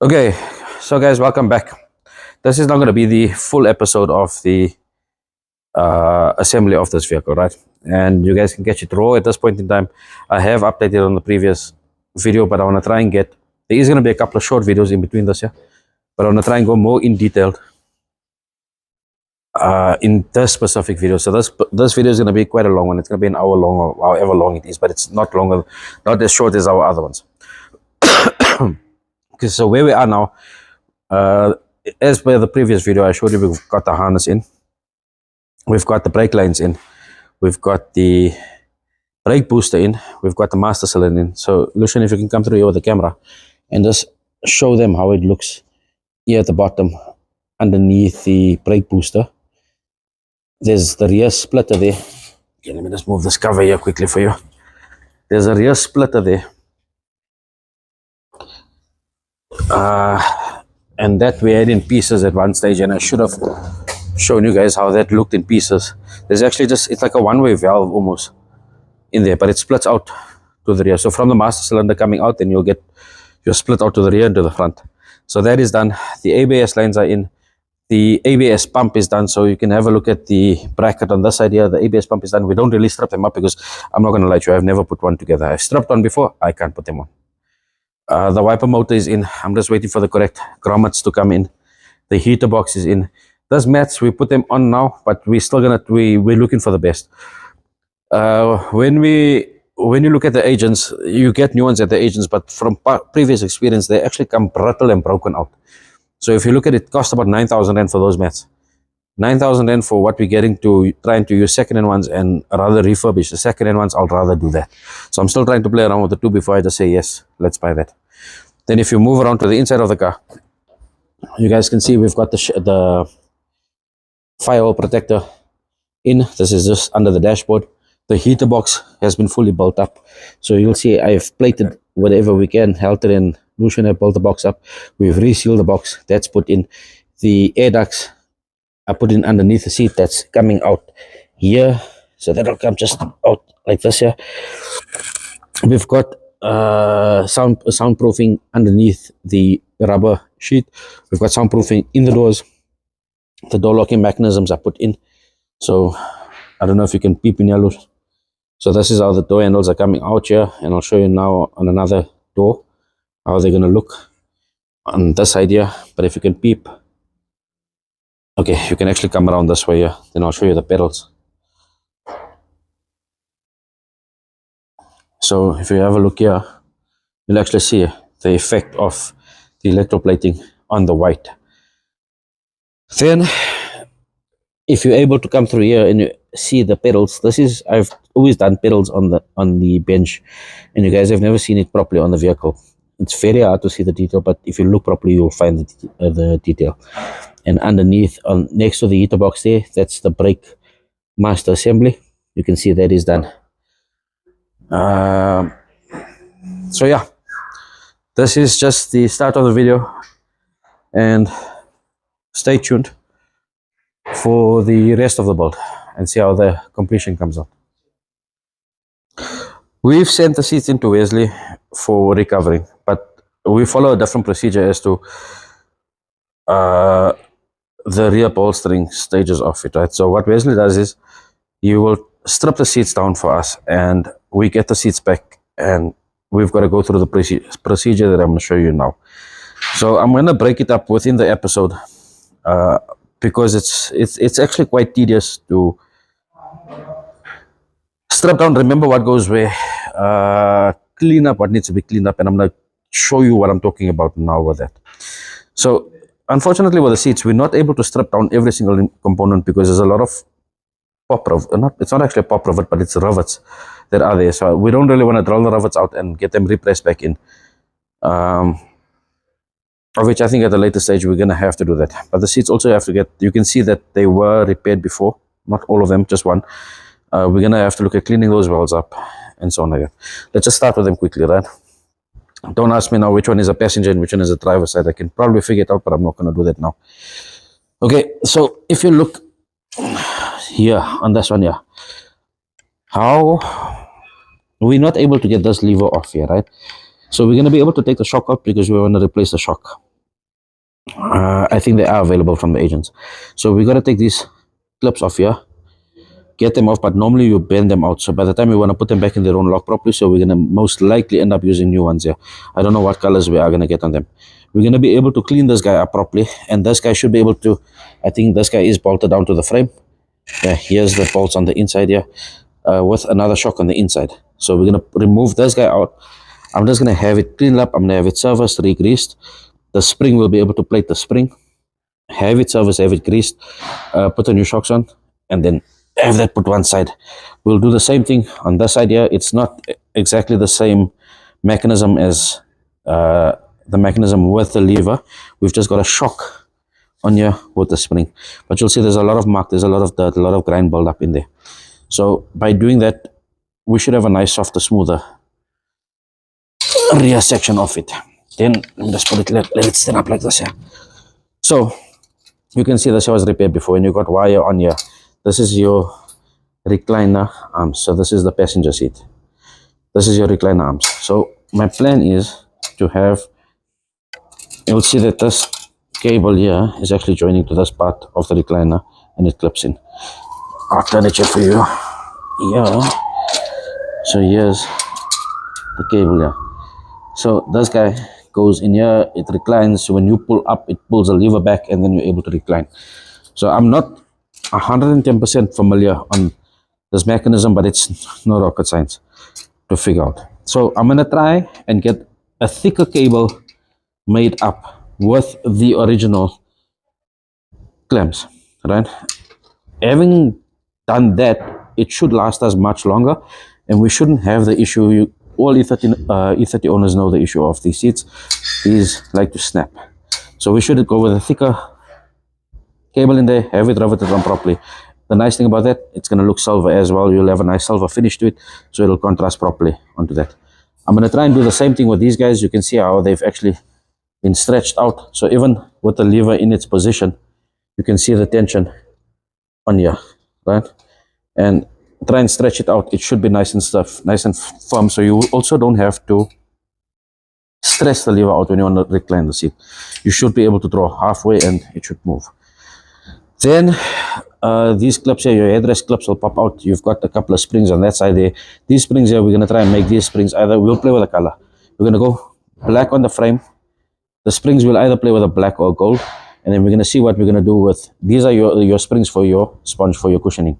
Okay, so guys, welcome back. This is not going to be the full episode of the assembly of this vehicle, right? And you guys can catch it raw at this point in time. I have updated on the previous video, but I want to try and get, there is going to be a couple of short videos in between this, yeah? But I want to try and go more in detail in this specific video. So this video is going to be quite a long one. It's going to be an hour long or however long it is, but it's not longer, not as short as our other ones. Okay, so where we are now, as per the previous video, I showed you we've got the harness in, we've got the brake lines in, we've got the brake booster in, we've got the master cylinder in. So Lucian, if you can come through here with the camera and just show them how it looks here at the bottom underneath the brake booster. There's the rear splitter there. Okay, let me just move this cover here quickly for you. There's a rear splitter there. And that we had in pieces at one stage, and I should have shown you guys how that looked in pieces. There's actually just, it's like a one-way valve almost in there, but it splits out to the rear. So from the master cylinder coming out, then you'll get your split out to the rear and to the front. So that is done. The ABS lines are in. The ABS pump is done, so you can have a look at the bracket on this side here. The ABS pump is done. We don't really strap them up because I'm not going to lie to you, I've never put one together. I've strapped one before, I can't put them on. The wiper motor is in. I'm just waiting for the correct grommets to come in. The heater box is in. Those mats, we put them on now, but we're still gonna, we're looking for the best. When you look at the agents, you get new ones at the agents, but from previous experience, they actually come brittle and broken out. So if you look at it, cost about 9,000 Rand for those mats. 9,000 Rand for what we're getting to, trying to use second-hand ones and rather refurbish the second-hand ones. I'll rather do that. So I'm still trying to play around with the two before I just say, yes, let's buy that. Then if you move around to the inside of the car, you guys can see we've got the firewall protector in. This is just under the dashboard. The heater box has been fully built up. So you'll see I've plated whatever we can. Helter and Lucian have built the box up. We've resealed the box. That's put in. The air ducts I put in underneath the seat. That's coming out here. So that'll come just out like this here. We've got soundproofing underneath the rubber sheet. We've got soundproofing in the doors. The door locking mechanisms are put in. So I don't know if you can peep in yellow. So this is how the door handles are coming out here, and I'll show you now on another door how they're going to look on this side here. But if you can peep, okay, you can actually come around this way here. Then I'll show you the pedals. So if you have a look here, you'll actually see the effect of the electroplating on the white. Then if you're able to come through here and you see the pedals, this is, I've always done pedals on the bench, and you guys have never seen it properly on the vehicle. It's very hard to see the detail, but if you look properly, you'll find the detail. And underneath, next to the heater box there, that's the brake master assembly. You can see that is done. So yeah, this is just the start of the video, and stay tuned for the rest of the build and see how the completion comes out. We've sent the seats into Wesley for recovering, but we follow a different procedure as to the rear bolstering stages of it, right? So what Wesley does is you will strip the seats down for us, and we get the seats back, and we've got to go through the procedure that I'm going to show you now. So I'm going to break it up within the episode because it's actually quite tedious to strip down, remember what goes where, clean up what needs to be cleaned up, and I'm going to show you what I'm talking about now with that. So unfortunately with the seats, we're not able to strip down every single component because there's a lot of it's not actually a pop rivet, but it's rivets that are there. So we don't really want to drill the rivets out and get them repressed back in. Of which I think at a later stage we're going to have to do that. But the seats also have to get, you can see that they were repaired before, not all of them, just one. We're going to have to look at cleaning those wells up and so on like that. Let's just start with them quickly, right? Don't ask me now which one is a passenger and which one is a driver side. I can probably figure it out, but I'm not going to do that now. Okay, so if you look here on this one here, how we're not able to get this lever off here, right? So we're going to be able to take the shock out because we want to replace the shock. I think they are available from the agents. So we got to take these clips off here, get them off, but normally you bend them out. So by the time we want to put them back in their own lock properly, so we're going to most likely end up using new ones here. I don't know what colors we are going to get on them. We're going to be able to clean this guy up properly, and this guy should be able to, I think this guy is bolted down to the frame. Yeah, here's the bolts on the inside here, with another shock on the inside. So we're going to remove this guy out. I'm just going to have it cleaned up. I'm going to have it serviced, re-greased. The spring will be able to plate the spring, have it serviced, have it greased, put the new shocks on, and then have that put one side. We'll do the same thing on this side here. It's not exactly the same mechanism as the mechanism with the lever. We've just got a shock on here with the spring, but you'll see there's a lot of muck, there's a lot of dirt, a lot of grind build up in there. So by doing that, we should have a nice, softer, smoother rear section of it. Then let me just put it, let it stand up like this here. So you can see this was repaired before, and you got wire on here. This is your recliner arms. So this is the passenger seat. This is your recliner arms. So my plan is to have, you'll see that this cable here is actually joining to this part of the recliner, and it clips in. I'll turn it here for you. Yeah. So here's the cable here. So this guy goes in here, it reclines. So when you pull up, it pulls the lever back, and then you're able to recline. So I'm not 110% familiar on this mechanism, but it's no rocket science to figure out. So I'm gonna try and get a thicker cable made up with the original clamps, right? Having done that, it should last us much longer, and we shouldn't have the issue. All E30 owners know the issue of these seats. These like to snap. So we should go with a thicker cable in there, have it riveted on properly. The nice thing about that, it's going to look silver as well. You'll have a nice silver finish to it, so it'll contrast properly onto that. I'm going to try and do the same thing with these guys. You can see how they've actually been stretched out. So even with the lever in its position, you can see the tension on here, right? And try and stretch it out. It should be nice and stiff, nice and firm, so you also don't have to stress the lever out when you want to recline the seat. You should be able to draw halfway and it should move. Then these clips here, your headrest clips will pop out. You've got a couple of springs on that side there. These springs here, we're going to try and make these springs either, we'll play with the color. We're going to go black on the frame. The springs will either play with a black or gold, and then we're going to see what we're going to do with, these are your springs for your sponge, for your cushioning.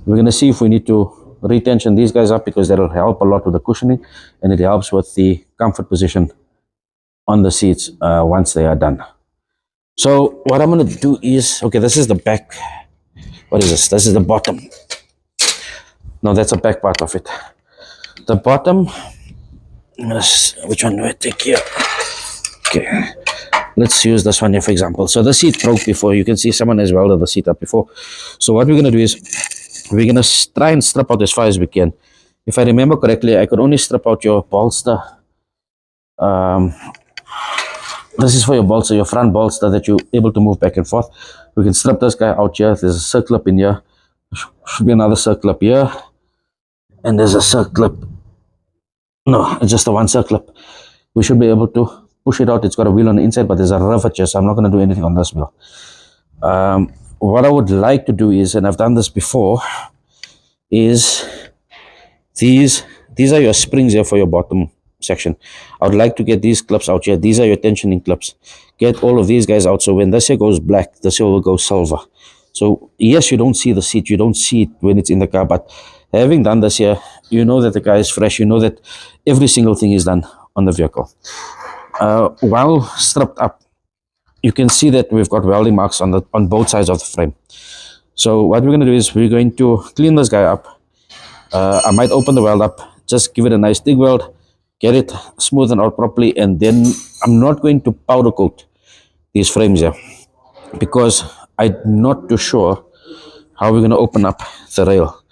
We're going to see if we need to retension these guys up, because that'll help a lot with the cushioning, and it helps with the comfort position on the seats once they are done. So what I'm going to do is, okay, this is the back. What is this? This is the bottom. No, that's the back part of it. The bottom, which one do I take here? Okay, let's use this one here for example. So the seat broke before. You can see someone has welded the seat up before. So what we're going to do is, we're going to try and strip out as far as we can. If I remember correctly, I could only strip out your bolster. This is for your bolster, your front bolster that you're able to move back and forth. We can strip this guy out here. There's a circle up in here. Should be another circle up here. And there's a circle up. No, it's just the one circle up. We should be able to push it out. It's got a wheel on the inside, but there's a rivet here, so I'm not going to do anything on this wheel. What I would like to do is, and I've done this before, is these are your springs here for your bottom section. I would like to get these clips out here. These are your tensioning clips. Get all of these guys out, so when this here goes black, this here will go silver. So yes, you don't see the seat, you don't see it when it's in the car, but having done this here, you know that the car is fresh, you know that every single thing is done on the vehicle. While stripped up, you can see that we've got welding marks on both sides of the frame. So what we're going to do is, we're going to clean this guy up. I might open the weld up, just give it a nice dig weld, get it smoothened out properly, and then I'm not going to powder coat these frames here, because I'm not too sure how we're going to open up the rail.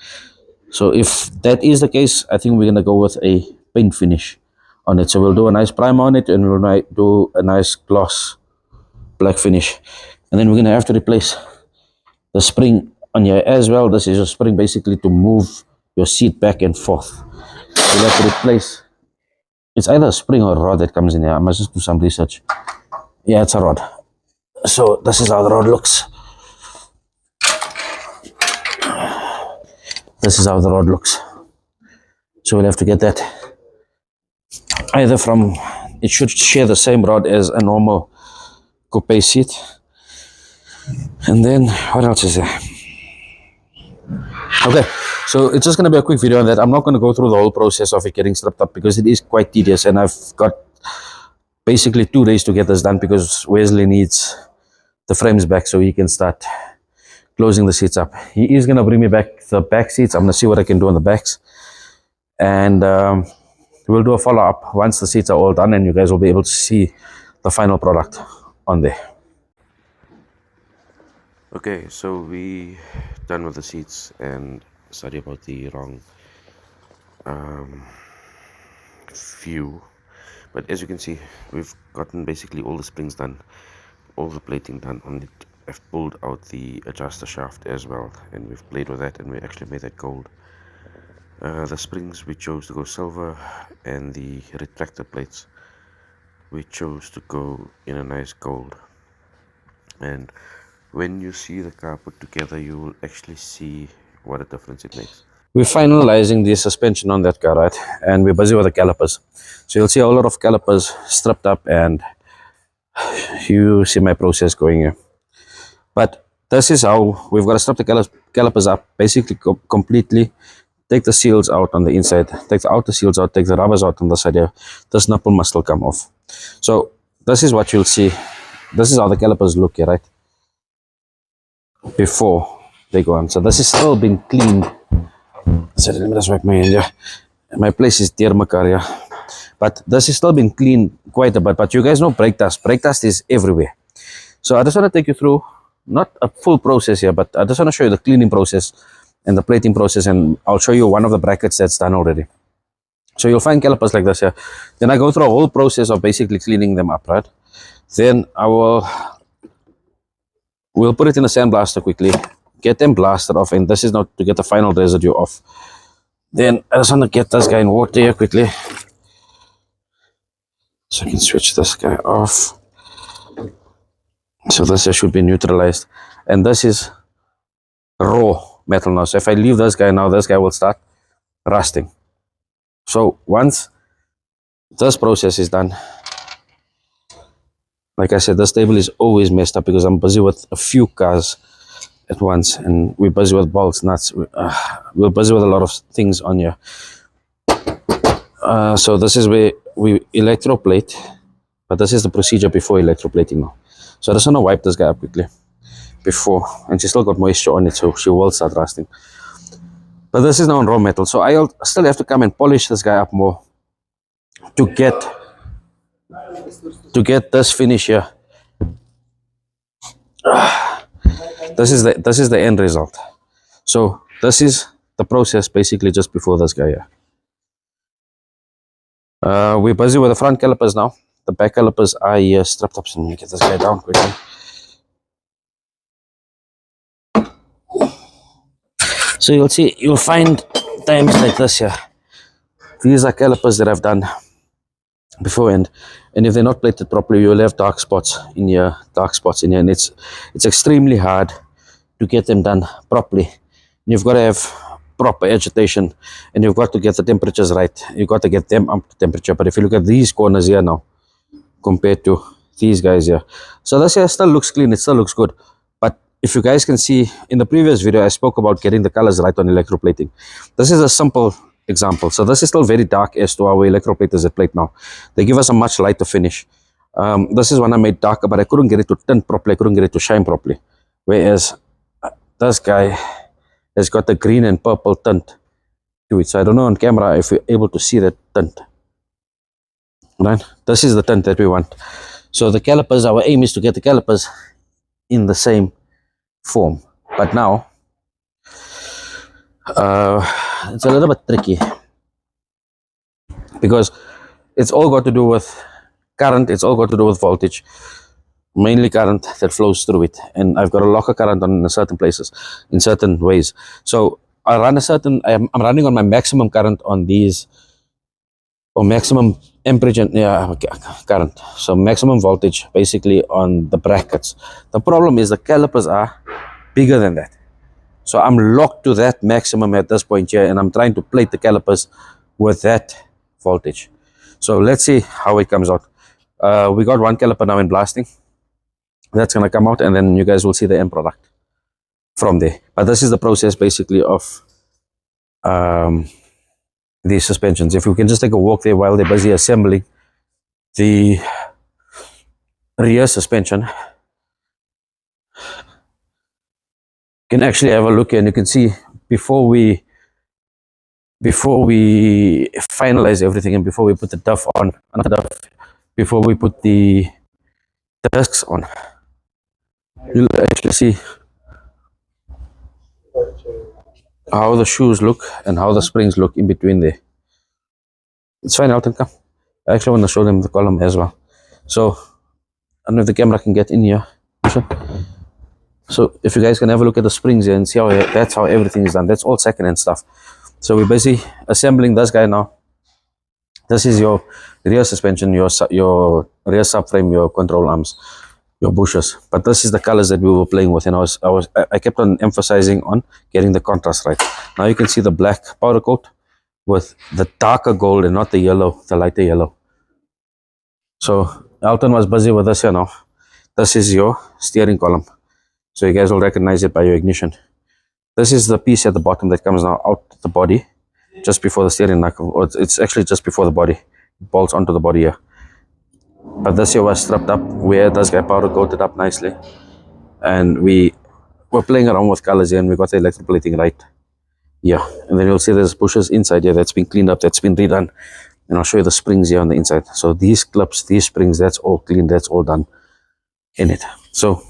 So if that is the case, I think we're going to go with a paint finish on it. So we'll do a nice primer on it, and we'll do a nice gloss black finish, and then we're going to have to replace the spring on here as well. This is your spring basically to move your seat back and forth. We'll have to replace, it's either a spring or a rod that comes in here. I must just do some research. Yeah, it's a rod. So this is how the road looks. This is how the road looks. So we'll have to get that either from, it should share the same rod as a normal coupe seat. And then what else is there? Okay, so it's just going to be a quick video on that. I'm not going to go through the whole process of it getting stripped up because it is quite tedious, and I've got basically 2 days to get this done because Wesley needs the frames back so he can start closing the seats up. He is going to bring me back the back seats. I'm going to see what I can do on the backs, and we'll do a follow-up once the seats are all done, and you guys will be able to see the final product on there. Okay, so we done with the seats, and sorry about the wrong view, but as you can see, we've gotten basically all the springs done, all the plating done on it. I've pulled out the adjuster shaft as well, and we've played with that, and we actually made that gold. The springs we chose to go silver, and the retractor plates we chose to go in a nice gold. And when you see the car put together, you will actually see what a difference it makes. We're finalizing the suspension on that car, right? And we're busy with the calipers. So you'll see a lot of calipers stripped up, and you see my process going here. But this is how we've got to strip the calipers up, basically completely. Take the seals out on the inside, take the outer seals out, take the rubbers out on the side here. This nipple must still come off. So this is what you'll see. This is how the calipers look here, right? Before they go on. So this is still been cleaned. So let me just wipe my hand here. My place is dear Makaria. But this has still been cleaned quite a bit. But you guys know brake dust. Brake dust is everywhere. So I just want to take you through, not a full process here, but I just want to show you the cleaning process and the plating process, and I'll show you one of the brackets that's done already. So you'll find calipers like this here. Then I go through a whole process of basically cleaning them up, right? Then we'll put it in a sandblaster quickly, get them blasted off, and this is now to get the final residue off. Then I just want to get this guy in water here quickly, so I can switch this guy off. So this should be neutralized, and this is raw metal now. So if I leave this guy now, this guy will start rusting. So once this process is done, like I said, this table is always messed up because I'm busy with a few cars at once, and we're busy with bolts, nuts. We're busy with a lot of things on here. So this is where we electroplate, but this is the procedure before electroplating now. So I just want to wipe this guy up quickly before, and she still got moisture on it, so she will start rusting. But this is now on raw metal, so I'll still have to come and polish this guy up more to get this finish here. This is the end result. So this is the process basically just before this guy here. We're busy with the front calipers now. The back calipers are here strapped up, so let me get this guy down quickly. So you'll find times like this here. These are calipers that I've done before, and if they're not plated properly, you'll have dark spots in here, and it's extremely hard to get them done properly. And you've got to have proper agitation, and you've got to get the temperatures right. You've got to get them up to temperature. But if you look at these corners here now, compared to these guys here, so this here still looks clean, it still looks good. But if you guys can see in the previous video, I spoke about getting the colors right on electroplating. This is a simple example. So this is still very dark as to our electroplaters at plate now. They give us a much lighter finish. This is one I made darker, but I couldn't get it to tint properly, I couldn't get it to shine properly. Whereas this guy has got the green and purple tint to it. So I don't know on camera if you're able to see that tint. Right? This is the tint that we want. So the calipers, our aim is to get the calipers in the same form. But now, it's a little bit tricky because it's all got to do with current, it's all got to do with voltage, mainly current that flows through it. And I've got a locker current on certain places, in certain ways. So I run I'm running on my maximum current on these or maximum amperage and current. So maximum voltage basically on the brackets. The problem is the calipers are bigger than that. So I'm locked to that maximum at this point here, and I'm trying to plate the calipers with that voltage. So let's see how it comes out. We got one caliper now in blasting. That's going to come out, and then you guys will see the end product from there. But this is the process basically of these suspensions. If we can just take a walk there while they're busy assembling the rear suspension, you can actually have a look and you can see before we finalize everything and before we put the duff on, before we put the discs on, you'll actually see how the shoes look and how the springs look in between there. It's fine, Elton, come. I actually want to show them the column as well. So I don't know if the camera can get in here. So if you guys can have a look at the springs here and see how that's how everything is done. That's all second-hand stuff. So we're busy assembling this guy now. This is your rear suspension, your rear subframe, your control arms, your bushes. But this is the colors that we were playing with, and I kept on emphasizing on getting the contrast right. Now you can see the black powder coat with the darker gold and not the yellow, the lighter yellow. So Elton was busy with this here now. This is your steering column. So you guys will recognize it by your ignition. This is the piece at the bottom that comes now out the body, just before the steering knuckle, or it's actually just before the body. It bolts onto the body here. But this here was strapped up where this guy powder coated up nicely. And we were playing around with colors here, and we got the electrical plating right. Yeah, and then you'll see there's bushes inside here that's been cleaned up, that's been redone. And I'll show you the springs here on the inside. So these clips, these springs, that's all clean, that's all done in it. So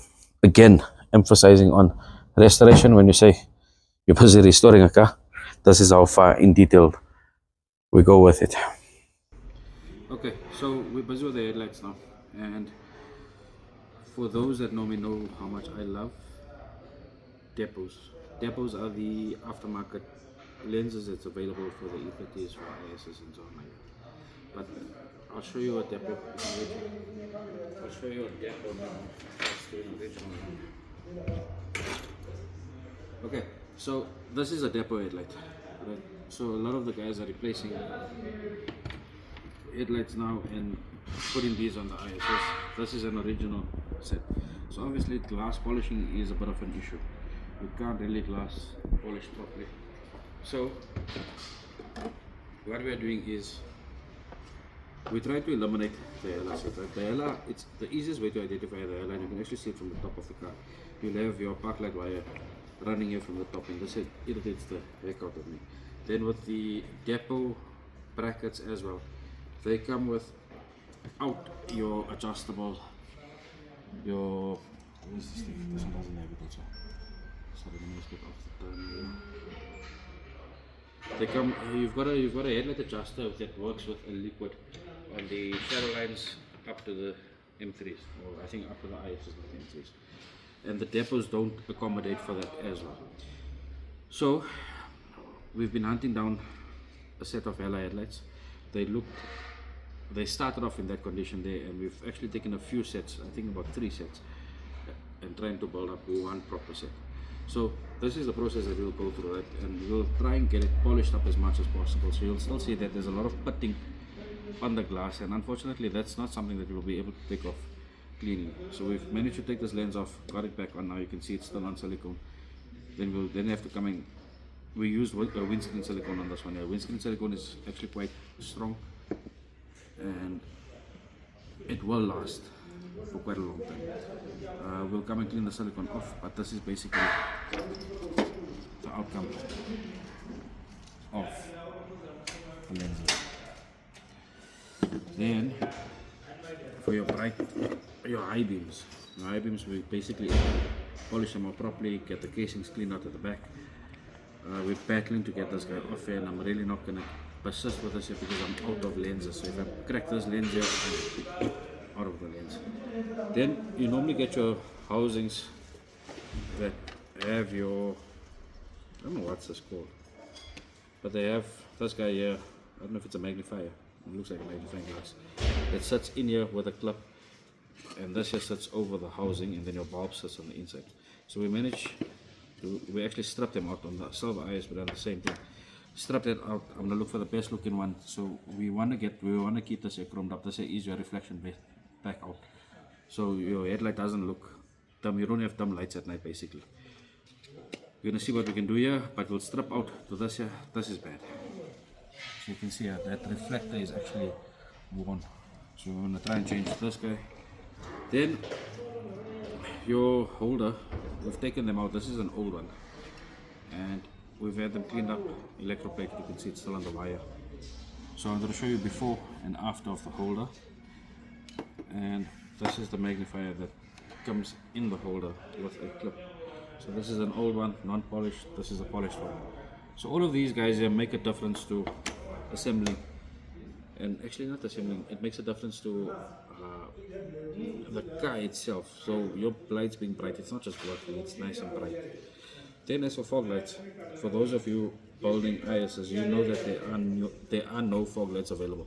again, emphasizing on restoration. When you say you're busy restoring a car, this is how far in detail we go with it. Okay, so we're busy with the headlights now, and for those that know me know how much I love depots. Depots are the aftermarket lenses that's available for the E30s, for ISs and so on like that. But I'll show you a depot. I'll show you a depot now. Let's do an original one. Okay, so this is a depot headlight. Right? So a lot of the guys are replacing headlights now and putting these on the ISS. This is an original set. So obviously glass polishing is a bit of an issue. You can't really glass polish properly. So what we are doing is we try to eliminate the HELA set. Right? The HELA, it's the easiest way to identify the HELA, and you can actually see it from the top of the car. You'll have your park light wire running here from the top, and this irritates the heck out of me. Then with the depot brackets as well, they come without your adjustable, your, what is this thing? This one doesn't have it also. Sorry, let me just get off the turn. They come, you've got a headlight adjuster that works with a liquid on the shadow lines up to the M3s, or I think up to the ISs, not the M3s. And the depots don't accommodate for that as well. So we've been hunting down a set of HELA headlights. They started off in that condition there, and we've actually taken a few sets, I think about 3 sets, and trying to build up one proper set. So this is the process that we'll go through, right? And we'll try and get it polished up as much as possible. So you'll still see that there's a lot of pitting on the glass, and unfortunately that's not something that we'll be able to take off cleanly. So we've managed to take this lens off, got it back on. Now you can see it's still on silicone. Then we'll have to come in. We used windscreen silicone on this one. Windscreen silicone is actually quite strong, and it will last for quite a long time. We'll come and clean the silicone off, but this is basically the outcome of the lenses. Then for your high beams, we basically polish them up properly, get the casings cleaned out at the back. We're battling to get this guy off here, and I'm really not going to persist with this here because I'm out of lenses. So if I crack this lens here, I'm out of the lens. Then you normally get your housings that have your, I don't know what's this called, but they have this guy here. I don't know if it's a magnifier. It looks like a magnifying glass. It sits in here with a clip, and this here sits over the housing, and then your bulb sits on the inside. So we actually stripped them out on the silver eyes, but on the same thing. Strip that out. I'm gonna look for the best looking one. So we wanna keep this here chromed up. This here is your reflection back out. So your headlight doesn't look dumb. You don't have dumb lights at night basically. We're gonna see what we can do here, but we'll strip out to this here. This is bad. So you can see here that reflector is actually worn. So we're gonna try and change this guy. Then your holder, we've taken them out. This is an old one. And we've had them cleaned up, electroplate, you can see it's still on the wire. So I'm going to show you before and after of the holder. And this is the magnifier that comes in the holder with a clip. So this is an old one, non-polished, this is a polished one. So all of these guys here make a difference to assembling. And actually not assembling, it makes a difference to the car itself. So your lights being bright, it's not just working, it's nice and bright. Then as for fog lights, for those of you building ISs, you know that there are no fog lights available.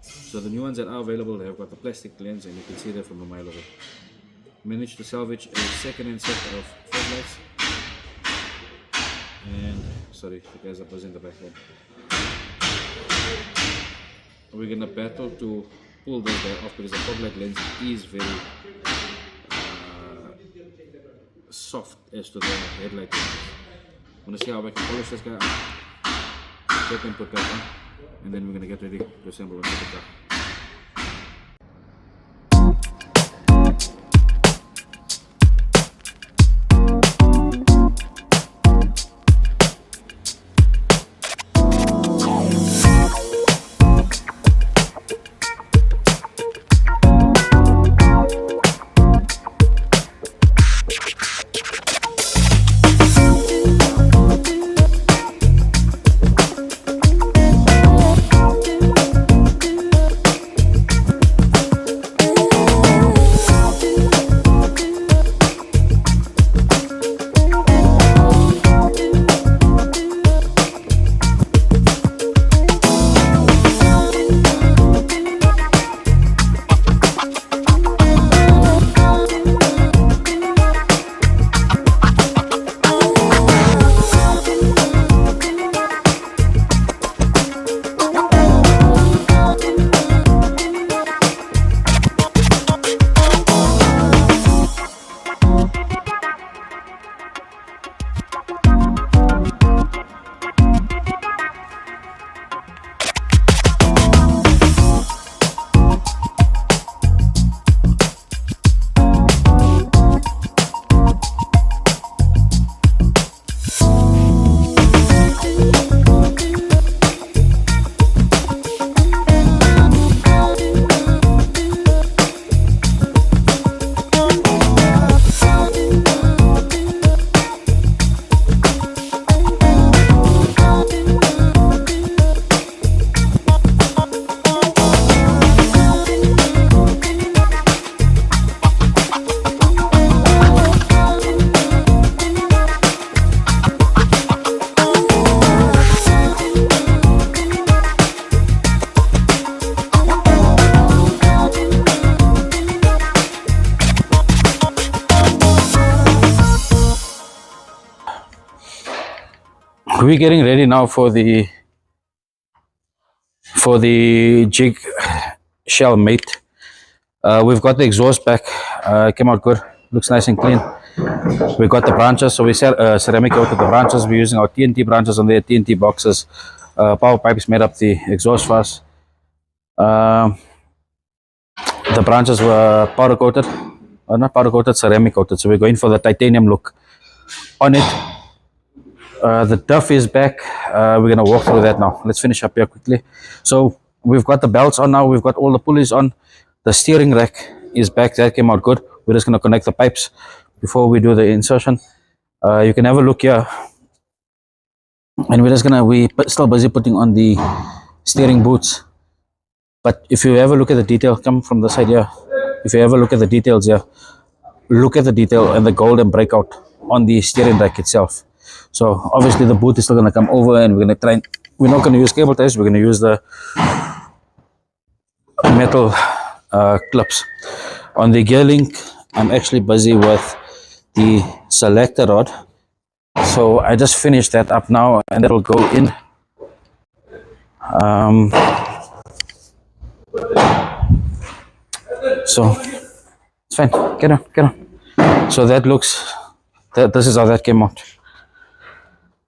So the new ones that are available, they have got the plastic lens, and you can see that from a mile away. Managed to salvage a second-hand set of fog lights. And sorry, the guys are buzzing the background. We're gonna battle to pull this guy off because the fog light lens is very soft as to the headlight. I'm gonna see how I can polish this guy up, take and put that on, and then we're gonna get ready to assemble the car. We're getting ready now for the jig shell mate. We've got the exhaust back, came out good, looks nice and clean. We got the branches, so we ceramic coated the branches. We're using our TNT branches on there, TNT boxes. Power pipes made up the exhaust for us. The branches were powder coated, or not powder coated, ceramic coated. So we're going for the titanium look on it. The duff is back. We're gonna walk through that now. Let's finish up here quickly. So we've got the belts on now. We've got all the pulleys on. The steering rack is back. That came out good. We're just gonna connect the pipes before we do the insertion. You can have a look here. And we're still busy putting on the steering boots. But if you ever look at the detail, come from the side here. If you ever look at the details here, look at the detail and the golden breakout on the steering rack itself. So obviously the boot is still going to come over, and we're not going to use cable ties. We're going to use the metal clips. On the gear link, I'm actually busy with the selector rod, so I just finished that up now, and that will go in. So it's fine. Get on. So that looks. This is how that came out.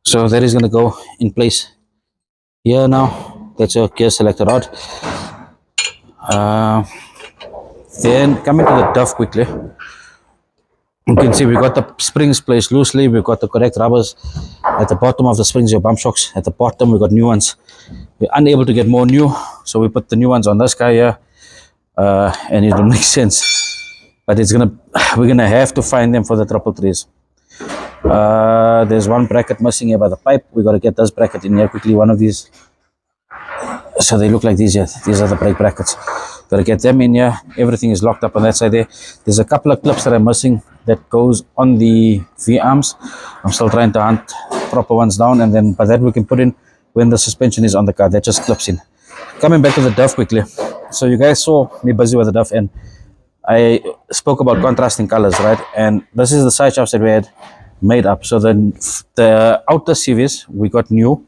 So that is going to go in place here now. That's your gear selector rod. Then coming to the duff quickly. You can see we got the springs placed loosely. We've got the correct rubbers. At the bottom of the springs, your bump shocks. At the bottom, we got new ones. We're unable to get more new, so we put the new ones on this guy here, and it will make sense. But we're gonna have to find them for the 333s. There's one bracket missing here by the pipe. We got to get this bracket in here quickly. One of these. So they look like these here. These are the brake brackets. Got to get them in here. Everything is locked up on that side there. There's a couple of clips that I'm missing that goes on the V-arms. I'm still trying to hunt proper ones down, and then by that we can put in when the suspension is on the car. That just clips in. Coming back to the duff quickly. So you guys saw me busy with the duff, and I spoke about contrasting colors, right? And this is the side shafts that we had made up. So the outer CVs we got new.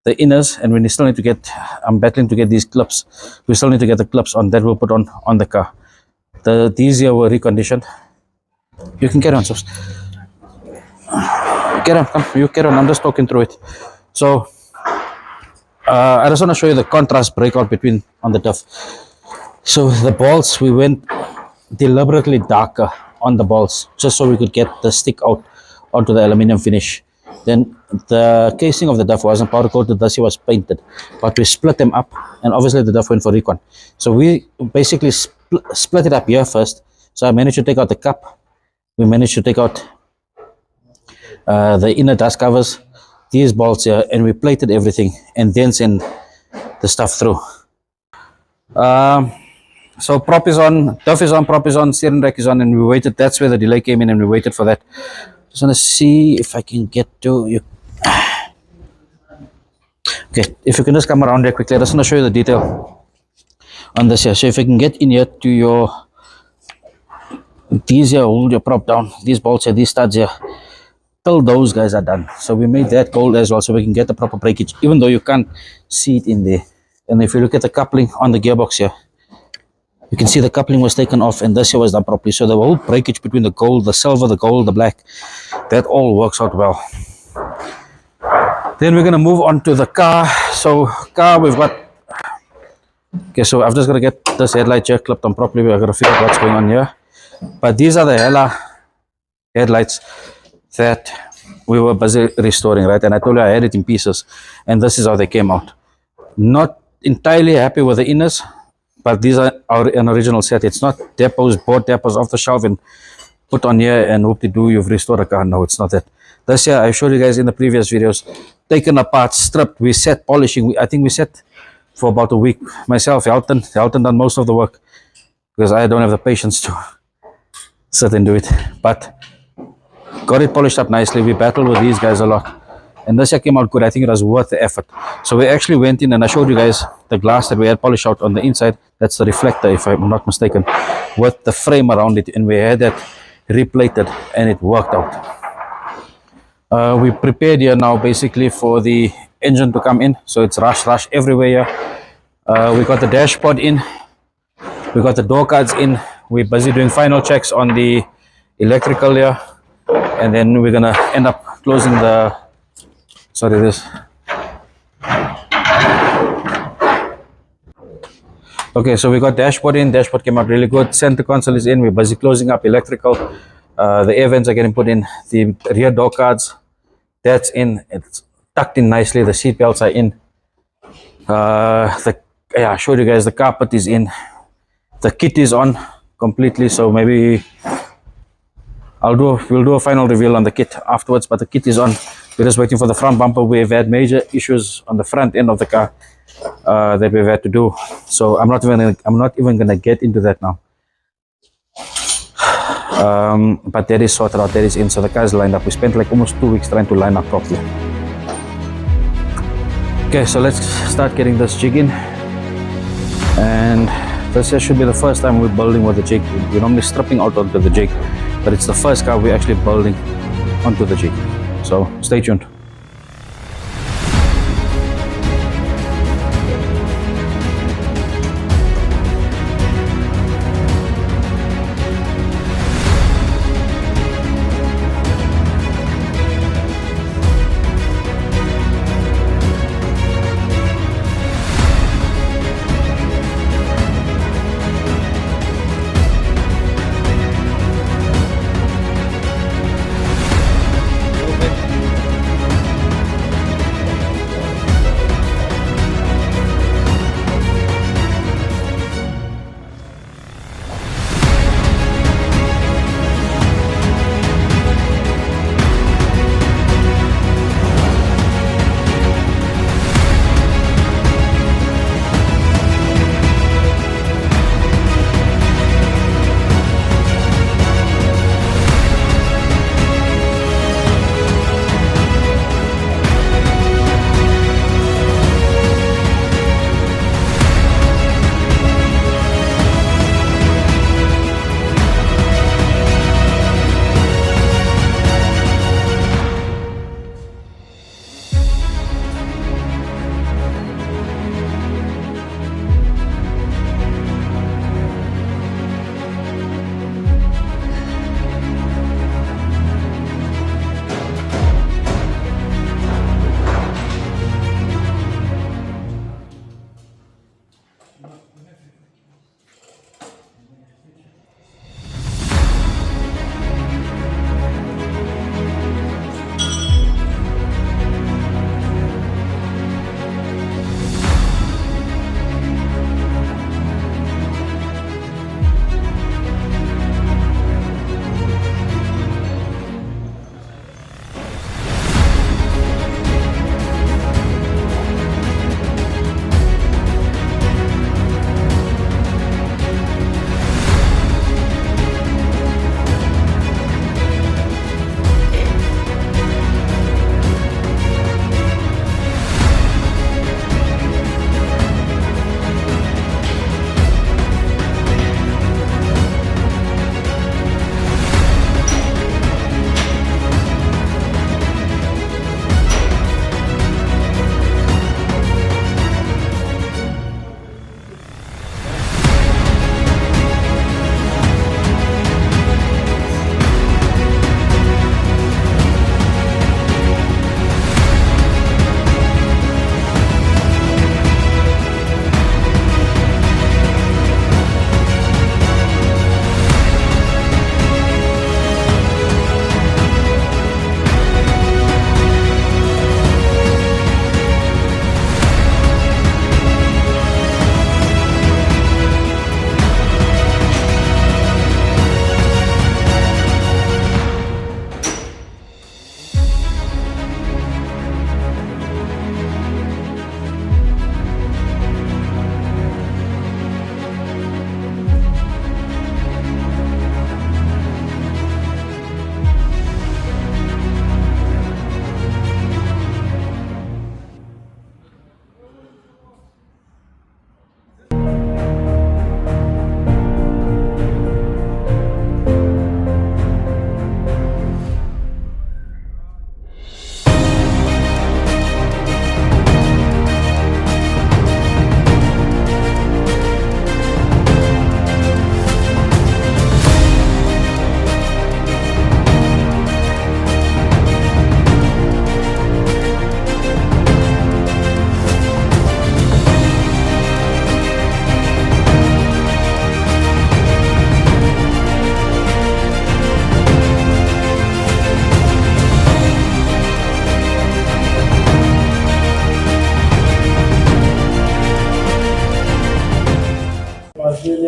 The inners, and we still need to get, I'm battling to get these clips. We still need to get the clips on that we'll put on the car. These here were reconditioned. You can get on, so get on, come, you get on. I'm just talking through it. So I just want to show you the contrast breakout between on the duff. So the balls, we went deliberately darker on the balls just so we could get the stick out onto the aluminum finish. Then the casing of the duff wasn't powder coated, thus it was painted, but we split them up, and obviously the duff went for recon. So we basically split it up here first. So I managed to take out the cup, we managed to take out the inner dust covers, these bolts here, and we plated everything and then send the stuff through. So prop is on, duff is on, prop is on, steering rack is on, and we waited. That's where the delay came in, and we waited for that. Just want to see if I can get to you. Okay, if you can just come around there quickly. I just want to show you the detail on this here. So if you can get in here to your, these here, hold your prop down, these bolts here, these studs here, till those guys are done. So we made that gold as well, so we can get the proper breakage, even though you can't see it in there. And if you look at the coupling on the gearbox here, you can see the coupling was taken off, and this here was done properly. So the whole breakage between the gold, the silver, the gold, the black, that all works out well. Then we're going to move on to the car. So car, we've got, okay, so I've just got to get this headlight here clipped on properly. We've got to figure out what's going on here. But these are the Hella headlights that we were busy restoring, right? And I told you I had it in pieces, and this is how they came out. Not entirely happy with the inners, but these are an original set. It's not depots, bought depots off the shelf and put on here and hope-de-doo you've restored a car. No, it's not that. This year, I showed you guys in the previous videos, taken apart, stripped, we set polishing. I think we set for about a week. Myself, Elton done most of the work because I don't have the patience to sit and do it. But got it polished up nicely. We battled with these guys a lot, and this year came out good. I think it was worth the effort. So we actually went in and I showed you guys the glass that we had polished out on the inside. That's the reflector, if I'm not mistaken, with the frame around it, and we had that replated, and it worked out. We prepared here now basically for the engine to come in, so it's rush everywhere here. We got the dashboard in, we got the door cards in. We're busy doing final checks on the electrical here, and then we're gonna end up closing the, sorry, this. Okay, so we got dashboard in. Dashboard came out really good. Center console is in. We're busy closing up electrical. The air vents are getting put in. The rear door cards, that's in. It's tucked in nicely. The seat belts are in. I showed you guys the carpet is in. The kit is on completely. So maybe we'll do a final reveal on the kit afterwards. But the kit is on. We're just waiting for the front bumper. We've had major issues on the front end of the car that we've had to do. So I'm not even gonna get into that now. But that is sorted out, that is in. So the car is lined up. We spent like almost 2 weeks trying to line up properly. Okay, so let's start getting this jig in, and This should be the first time we're building with the jig. We're normally stripping out onto the jig, but it's the first car we're actually building onto the jig. So stay tuned.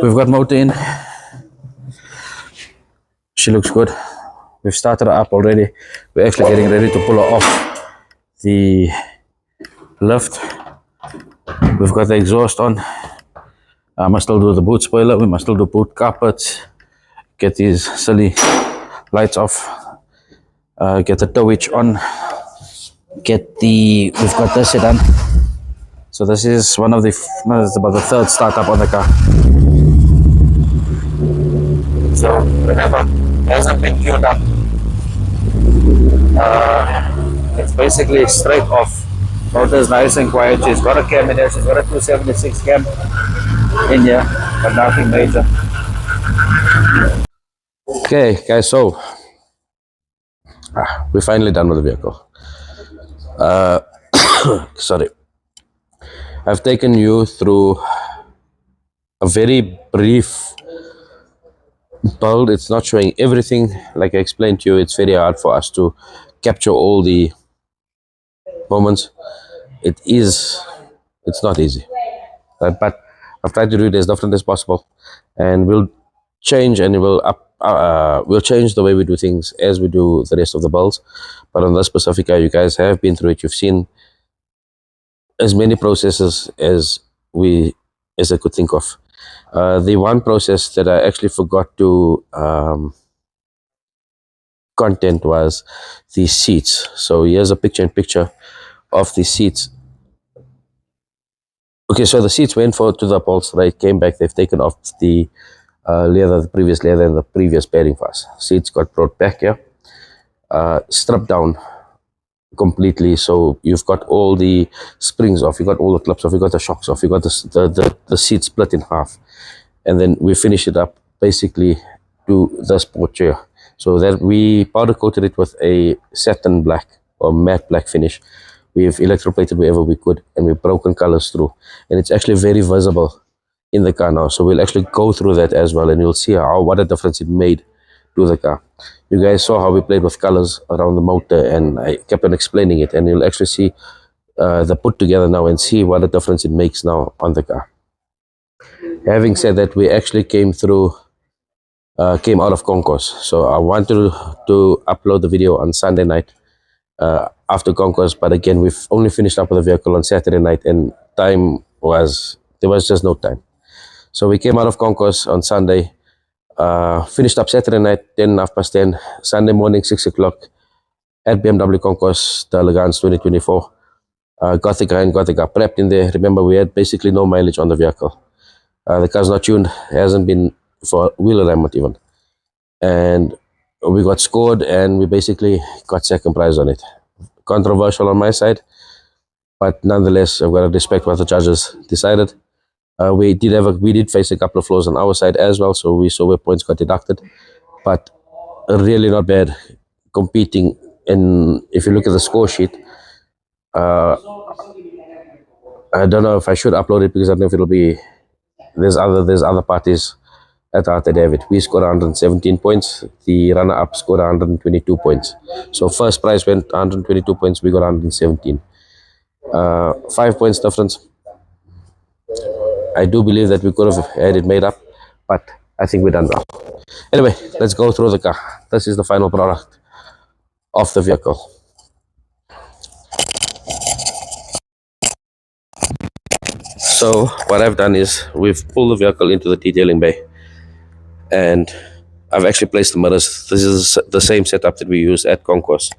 We've got motor in. She looks good. We've started her up already. We're actually getting ready to pull her off the lift. We've got the exhaust on. I must still do the boot spoiler. We must still do boot carpets. Get these silly lights off. Get the tow hitch on. We've got this done. So this is one of the, no, it's about the third startup on the car. So remember, hasn't been tuned up. It's basically straight off. Motor's nice and quiet. She's got a cam in there. She's got a 276 cam in here, but nothing major. Okay, guys, so we're finally done with the vehicle. Sorry. I've taken you through a very brief build. It's not showing everything. Like I explained to you, it's very hard for us to capture all the moments. It's not easy. But I've tried to do it as different as possible. And we'll change and we'll change the way we do things as we do the rest of the builds. But on this specific car, you guys have been through it. You've seen as many processes as I could think of. The one process that I actually forgot to content was the seats. So here's a picture of the seats. Okay, so the seats went forward to the upholstery, came back, they've taken off the leather, the previous leather and the previous bearing for us. Seats got brought back here, stripped down completely, so you've got all the springs off, you got all the clips off, you got the shocks off, you got the seat split in half, and then we finished it up basically to the sport chair. So that we powder coated it with a satin black or matte black finish. We've electroplated wherever we could, and we've broken colors through, and it's actually very visible in the car now. So we'll actually go through that as well, and you'll see what a difference it made to the car. You guys saw how we played with colors around the motor, and I kept on explaining it, and you'll actually see the put together now and see what a difference it makes now on the car. Having said that, we actually came out of Concourse. So I wanted to upload the video on Sunday night after Concourse, but again, we've only finished up with the vehicle on Saturday night, and there was just no time. So we came out of Concourse on Sunday, finished up Saturday night 10:30, Sunday morning 6 o'clock at BMW Concourse, the Elagane 2024. Got the car prepped in there. Remember, we had basically no mileage on the vehicle. The car's not tuned, hasn't been for wheel alignment even, and we got scored, and we basically got second prize on it. Controversial on my side, but nonetheless, I've got to respect what the judges decided. We did face a couple of flaws on our side as well, so we saw where points got deducted, but really not bad competing. And if you look at the score sheet, I don't know if I should upload it because I don't know if it'll be there's other parties at Arte David. We scored 117 points. The runner-up scored 122 points. So first prize went 122 points. We got 117. 5 points difference. I do believe that we could have had it made up, but I think we're done well. Anyway, let's go through the car. This is the final product of the vehicle. So what I've done is we've pulled the vehicle into the detailing bay, and I've actually placed the mirrors. This is the same setup that we use at Concourse,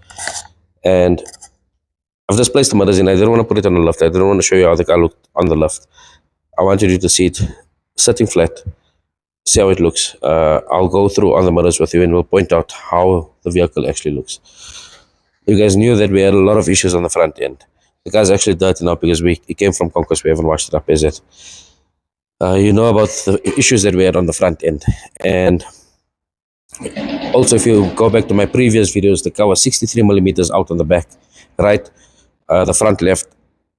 and I've just placed the mirrors in. I didn't want to put it on the lift. I didn't want to show you how the car looked on the lift. I wanted you to see it sitting flat, see how it looks. I'll go through on the mirrors with you, and we'll point out how the vehicle actually looks. You guys knew that we had a lot of issues on the front end. The car's actually dirty now because it came from Concourse. We haven't washed it up as yet. You know about the issues that we had on the front end. And also, if you go back to my previous videos, the car was 63 millimeters out on the back, right? The front left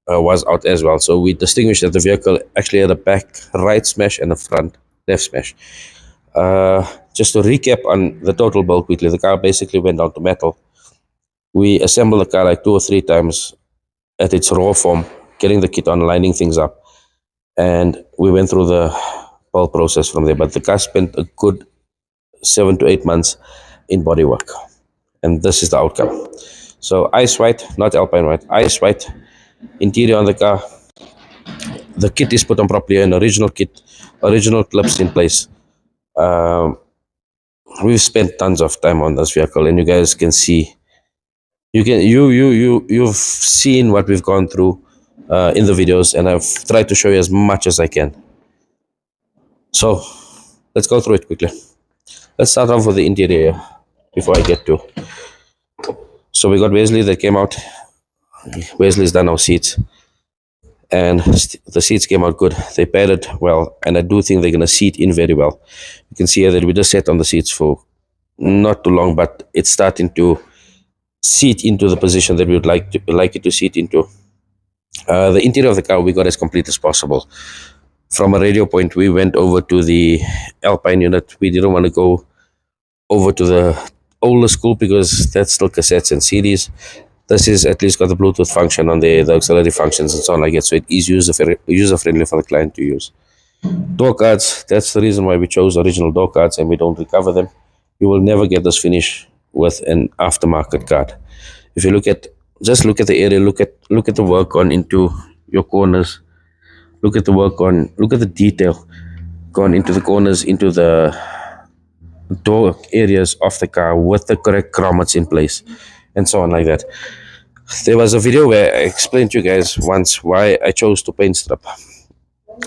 was out as well. So we distinguished that the vehicle actually had a back right smash and a front left smash. Just to recap on the total build quickly, the car basically went down to metal. We assembled the car like 2 or 3 times at its raw form, getting the kit on, lining things up, and we went through the build process from there. But the car spent a good 7 to 8 months in bodywork, and this is the outcome. So ice white, not alpine white, ice white interior on the car. The kit is put on properly, an original kit, original clips in place. We've spent tons of time on this vehicle, and you guys can see. You've seen what we've gone through in the videos, and I've tried to show you as much as I can. So let's go through it quickly. Let's start off with the interior before I get to. So we got Wesley that came out. Wesley's done our seats, and the seats came out good. They padded well, and I do think they're gonna seat in very well. You can see here that we just sat on the seats for not too long, but it's starting to seat into the position that we would like it to seat into. The interior of the car we got as complete as possible. From a radio point, we went over to the Alpine unit. We didn't want to go over to the older school because that's still cassettes and CDs. This is at least got the Bluetooth function on the auxiliary functions and so on like that, so it is user friendly for the client to use. Door cards, that's the reason why we chose original door cards and we don't recover them. You will never get this finish with an aftermarket card. If you look at the area, look at the work gone into your corners, look at the detail gone into the corners, into the door areas of the car with the correct grommets in place and so on like that. There was a video where I explained to you guys once why I chose to paint strip,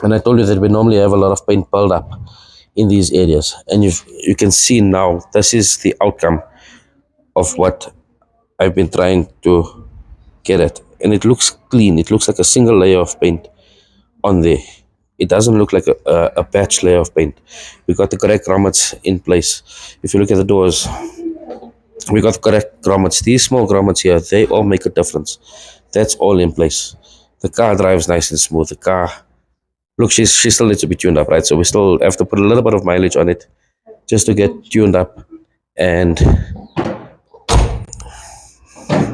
and I told you that we normally have a lot of paint build up in these areas, and you can see now this is the outcome of what I've been trying to get at, and it looks clean. It looks like a single layer of paint on there. It doesn't look like a patch layer of paint. We got the correct grommets in place. If you look at the doors, we got the correct grommets. These small grommets here, they all make a difference. That's all in place. The car drives nice and smooth. The car, look, she still needs to be tuned up, right? So we still have to put a little bit of mileage on it just to get tuned up. And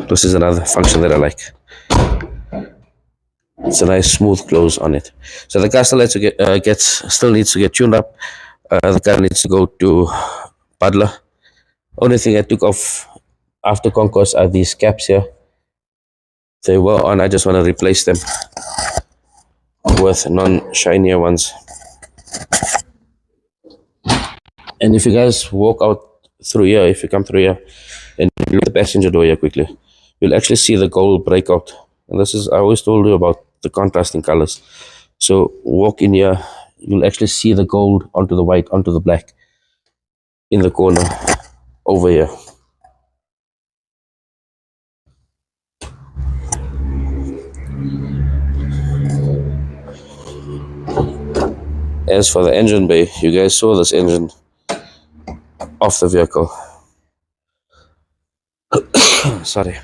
this is another function that I like. It's a nice smooth close on it. So the car still needs to get tuned up. The car needs to go to Paddler. Only thing I took off after Concourse are these caps here. They were on. I just want to replace them with non-shinier ones. And if you guys walk out through here, if you come through here and look at the passenger door here quickly, you'll actually see the gold breakout. And this is, I always told you about the contrasting colors. So walk in here, you'll actually see the gold onto the white, onto the black in the corner over here. As for the engine bay, you guys saw this engine off the vehicle. Sorry.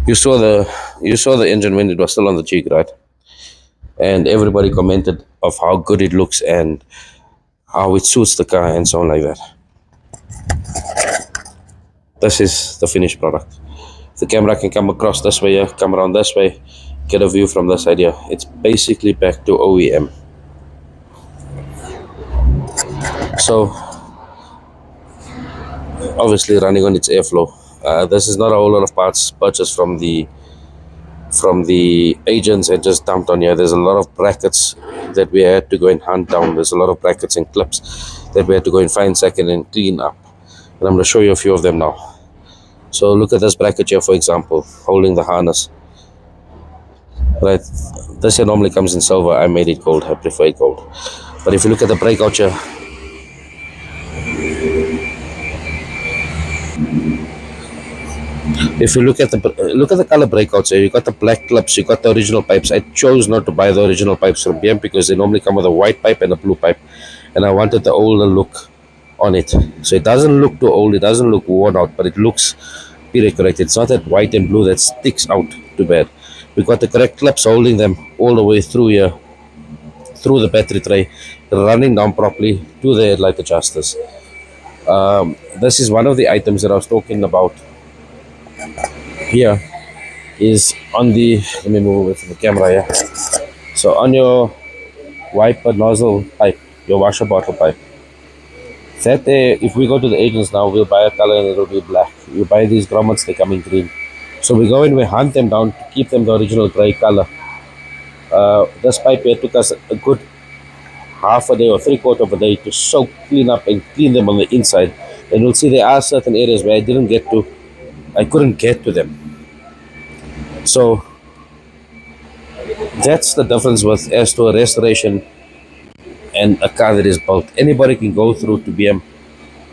You saw the engine when it was still on the jig, right? And everybody commented of how good it looks and how it suits the car and so on like that. This is the finished product. The camera can come across this way here, come around this way, get a view from this side here. It's basically back to OEM. So obviously running on its airflow. This is not a whole lot of parts purchased from the agents and just dumped on here. There's a lot of brackets that we had to go and hunt down. There's a lot of brackets and clips that we had to go and find second and clean up. And I'm going to show you a few of them now. So look at this bracket here, for example, holding the harness. Right, this here normally comes in silver. I made it gold. I prefer it gold. But if you look at the breakout here, if you look at the color breakouts here, you got the black clips, you got the original pipes. I chose not to buy the original pipes from BM because they normally come with a white pipe and a blue pipe, and I wanted the older look on it. So it doesn't look too old, it doesn't look worn out, but it looks period correct. It's not that white and blue that sticks out too bad. We got the correct clips holding them all the way through here, through the battery tray, running down properly to the headlight adjusters. This is one of the items that I was talking about here, is on the, let me move away from the camera here. So on your wiper nozzle pipe, your washer bottle pipe, that there, if we go to the agents now, we'll buy a color and it'll be black. You buy these grommets, they come in green. So we go and we hunt them down to keep them the original gray color. This pipe here took us a good half a day or 3/4 of a day to soak, clean up and clean them on the inside. And you'll see there are certain areas where I couldn't get to them. So that's the difference with as to a restoration and a car that is built. Anybody can go through to BM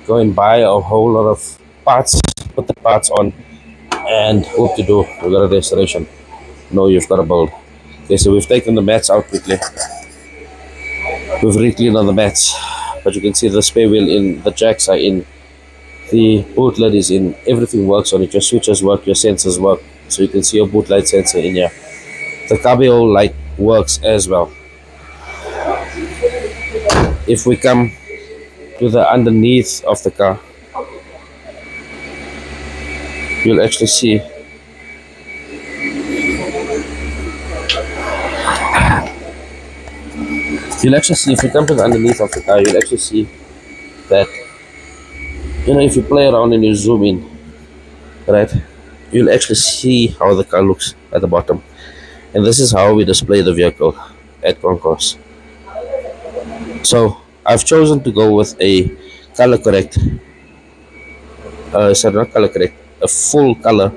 go and buy a whole lot of parts, put the parts on, and hope to do. We got a restoration. No, you've got a build. Okay, so we've taken the mats out quickly. We've re-cleaned on the mats, but you can see the spare wheel in, the jacks are in, the boot lid is in, everything works on it. Your switches work, your sensors work, so you can see your boot light sensor in here. The cabio light works as well. If we come to the underneath of the car, you'll actually see if you come to the underneath of the car, you'll actually see that, you know, if you play around and you zoom in, right, you'll actually see how the car looks at the bottom. And this is how we display the vehicle at Concourse. So I've chosen to go with a color correct, sorry, not color correct, a full color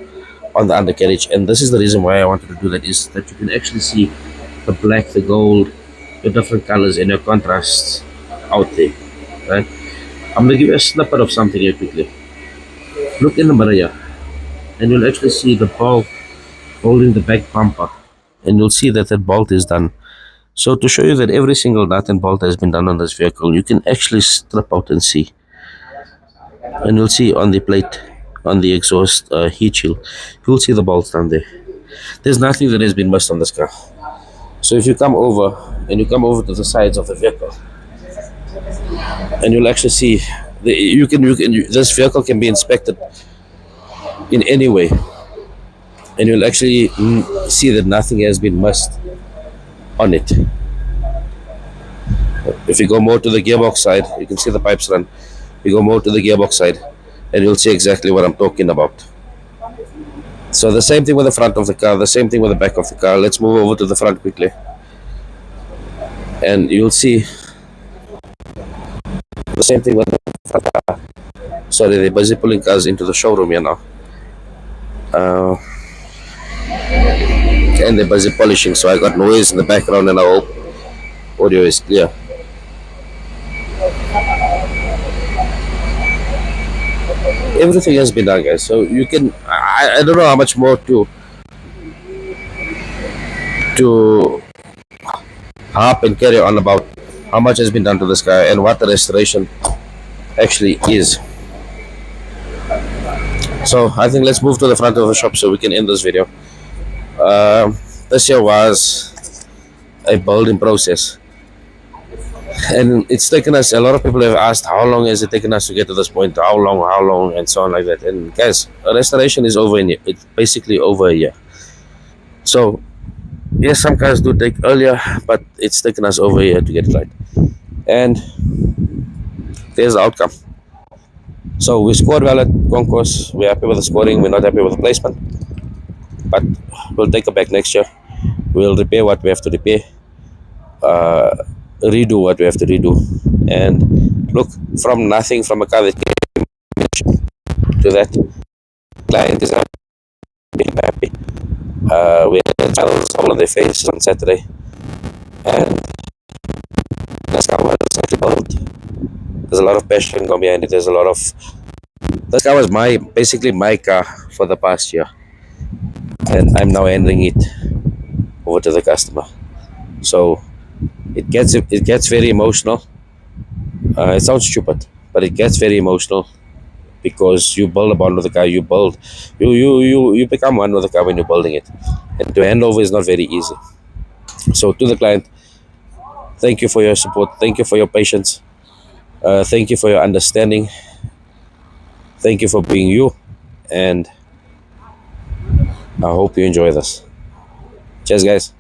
on the undercarriage. And this is the reason why I wanted to do that, is that you can actually see the black, the gold, the different colors and your contrasts out there, right? I'm gonna give you a snippet of something here quickly. Look in the mirror here, and you'll actually see the bolt holding the back bumper, and you'll see that that bolt is done. So to show you that every single nut and bolt has been done on this vehicle, you can actually strip out and see, and you'll see on the plate, on the exhaust heat shield, you'll see the bolts down there. There's nothing that has been missed on this car. So if you come over and you come over to the sides of the vehicle, and you'll actually see this vehicle can be inspected in any way, and you'll actually see that nothing has been missed on it. If you go more to the gearbox side, you can see the pipes run. You go more to the gearbox side, and you'll see exactly what I'm talking about. So the same thing with the front of the car, the same thing with the back of the car. Let's move over to the front quickly, and you'll see the same thing with the front car. Sorry, they're busy pulling cars into the showroom here now, and they're busy polishing, so I got noise in the background, and I hope audio is clear. Everything has been done, guys, so you can, I don't know how much more to harp and carry on about how much has been done to this car and what the restoration actually is. So I think let's move to the front of the shop so we can end this video. This year was a building process, and it's taken us, a lot of people have asked how long has it taken us to get to this point, how long, and so on like that. And guys, a restoration is over in, it's basically over a year. So yes, some cars do take earlier, but it's taken us over a year to get it right, and there's the outcome. So we scored well at Concourse. We're happy with the scoring, we're not happy with the placement, but we'll take it back next year. We'll repair what we have to repair, redo what we have to redo, and look, from nothing, from a car that came to that, client is happy. We had channels all on their faces on Saturday, and this car was actually built. There's a lot of passion going behind it. There's a lot of, this car was basically my car for the past year, and I'm now handing it over to the customer. So it gets very emotional. It sounds stupid, but it gets very emotional, because you build a bond with the car. You become one with the car when you're building it, and to hand over is not very easy. So to the client, thank you for your support, thank you for your patience, thank you for your understanding, thank you for being you, and I hope you enjoy this. Cheers, guys.